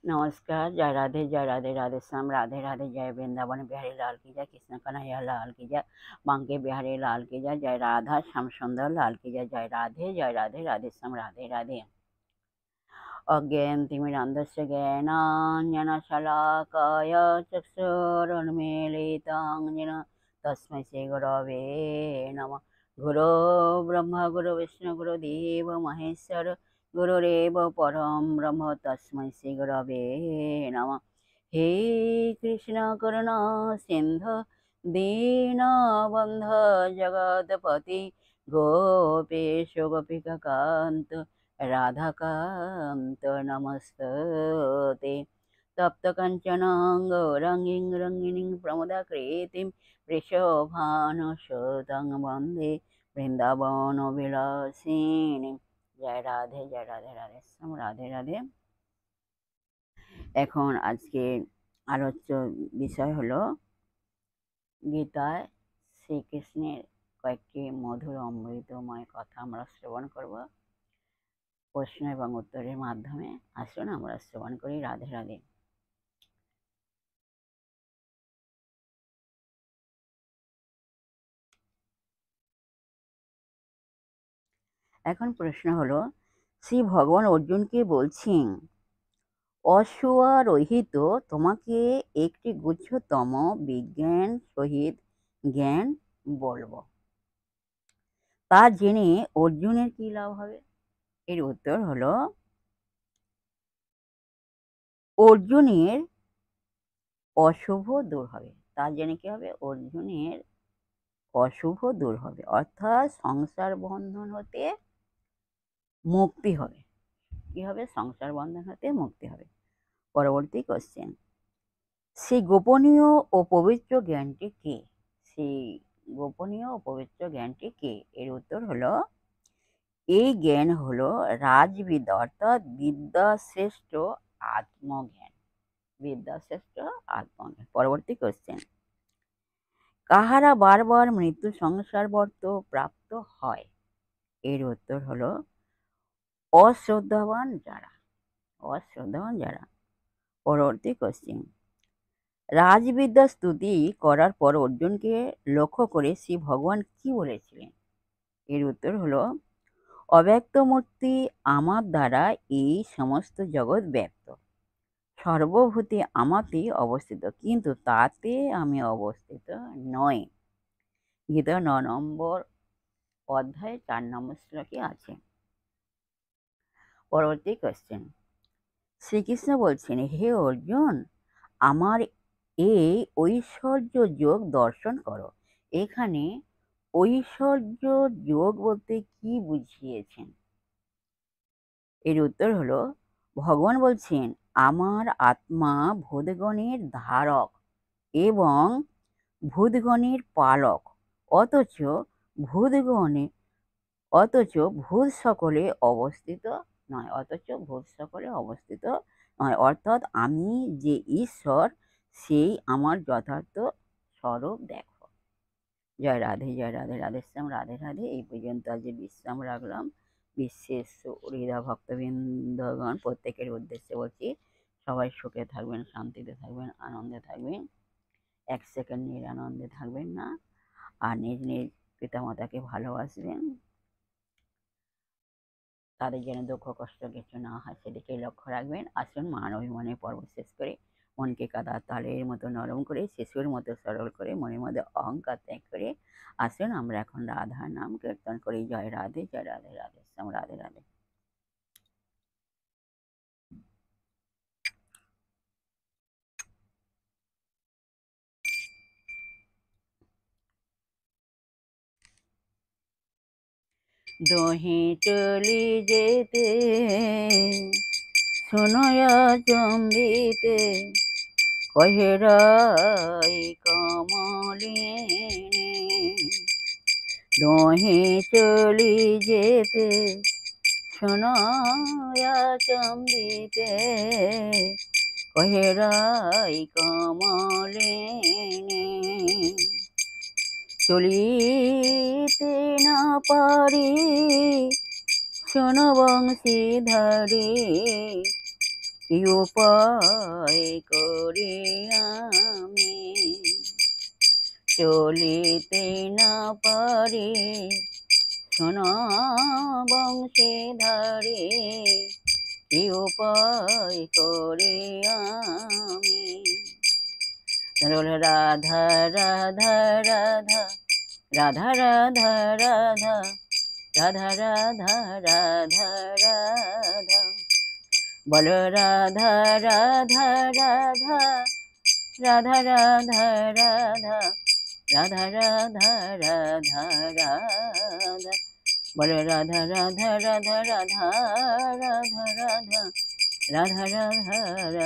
नमस्कार। जय राधे राधे श्याम राधे राधे। जय वृंदावन बिहारी लाल की जय, कृष्ण कन्हैया लाल की जय, बांके बिहारी लाल की जय, जय राधा श्याम सुंदर लाल की जय। जय राधे राधे श्याम राधे राधे। अज्ञानतिमिरान्धस्य ज्ञानाञ्जनशलाकया चक्षुरुन्मीलितं येन तस्मै श्रीगुरवे नमः। गुरो ब्रह्मा गुरु विष्णु गुरुदेव महेश्वर गुरुरेव परं ब्रह्म तस्मै श्रीगुरवे नमः। हे कृष्ण करुणा सिन्धु दीनबन्धु जगत्पति गोपेश गोपिकान्त राधाकान्त नमस्तते। तप्तकाञ्चन गौराङ्गीं रङ्गिणीं प्रमदाकृतिं वृषभानुसुतं वन्दे বৃন্দাবনবিলাসিনী। জয় রাধে রাধে শ্যাম রাধে রাধে। এখন আজকে আলোচ্য বিষয় হলো গীতায় শ্রীকৃষ্ণের কয়েকটি মধুর অমৃতময় কথা আমরা শ্রবণ করব প্রশ্ন এবং উত্তরের মাধ্যমে। আসুন আমরা শ্রবণ করি। রাধে রাধে। এখন প্রশ্ন হলো, শ্রী ভগবান অর্জুনকে বলছেন, অশ্বারোহিত তোমাকে একটি গুচ্ছতম বিজ্ঞান সহিত জ্ঞান বলবো, তা জেনে অর্জুনের কি লাভ হবে? এর উত্তর হলো, অর্জুনের অশুভ দূর হবে। তা জেনে কি হবে? অর্জুনের অশুভ দূর হবে, অর্থাৎ সংসার বন্ধন হতে মুক্তি হবে। কি হবে? সংসার বন্ধন হতে মুক্তি হবে। পরবর্তী কোশ্চেন, সেই গোপনীয় ও পবিত্র জ্ঞানটি কে? সেই গোপনীয় ও পবিত্র জ্ঞানটি কে? এর উত্তর হলো, এই জ্ঞান হলো রাজবিদ্যা, অর্থাৎ বিদ্যাশ্রেষ্ঠ আত্মজ্ঞান। বিদ্যাশ্রেষ্ঠ আত্মজ্ঞান। পরবর্তী কোশ্চেন, কাহারা বারবার মৃত্যু সংসারবর্ত প্রাপ্ত হয়? এর উত্তর হলো, অশ্রদ্ধাবান যারা। অশ্রদ্ধাবান যারা। পরবর্তী কোশ্চেন, রাজবিদ্যা স্তুতি করার পর অর্জুনকে লক্ষ্য করে শ্রী ভগবান কি বলেছিলেন? এর উত্তর হলো, অব্যক্ত মূর্তি আমার দ্বারা এই সমস্ত জগৎ ব্যক্ত, সর্বভূতি আমাতেই অবস্থিত, কিন্তু তাতে আমি অবস্থিত নয়। গীতা 9 নম্বর অধ্যায় 4 নম্বর শ্লোকে আছে। পরবর্তী কোশ্চেন, শ্রীকৃষ্ণ বলছেন, হে অর্জুন, আমার এই ঐশ্বর্য যোগ দর্শন করো। এখানে ঐশ্বর্য যোগ বলতে কি বুঝিয়েছেন? এর উত্তর হলো, ভগবান বলছেন, আমার আত্মা ভূতগণের ধারক এবং ভূতগণের পালক, অথচ ভূত সকলে অবস্থিত নয়। অর্থাৎ আমি যে ঈশ্বর, সেই আমার যথার্থ স্বরূপ দেখো। জয় রাধে রাধে শ্যাম রাধে রাধে। এই পর্যন্ত আজ বিশ্রাম রাখলাম। বিশেষ হৃদা ভক্তবৃন্দগণ প্রত্যেকের উদ্দেশ্যে বলছি, সবাই সুখে থাকবেন, শান্তিতে থাকবেন, আনন্দে থাকবেন। এক সেকেন্ড নিরানন্দে থাকবেন না। আর নিজ নিজ পিতামাতাকে ভালোবাসবেন, তাদের যেন দুঃখ কষ্ট কিছু না হয় সেদিকে লক্ষ্য রাখবেন। আসুন মান অভিমানের পর্ব শেষ করে মনকে কাদা তালের মতো নরম করে, শিশুর মতো সরল করে, মনের মধ্যে অহংকার ত্যাগ করে আসুন আমরা এখন রাধার নাম কীর্তন করি। জয় রাধে রাধে শ্যাম রাধে রাধে। দোহে চলি যেতে শোনয়া চম্বিতে, কহে রাই কমলিনী। দোহে চলি যেতে শোনয়া চম্বিতে, কহে রাই কমলিনী। চলিতে না পারি শোনো বংশীধারী, কি উপায় করে আমি চলিতে না পারি সোনা বংশে ধারে, কি উপায় করে আমি। রাধা রাধা রাধা রাধা রাধা রাধা রাধা রাধা রাধা রাধা, বলো রাধা রাধা রাধা রাধা রাধা রাধা রাধা রাধা রাধা রাধা, বলো রাধা রাধা রাধা রাধা রাধা রাধা রাধা রাধা রাধা।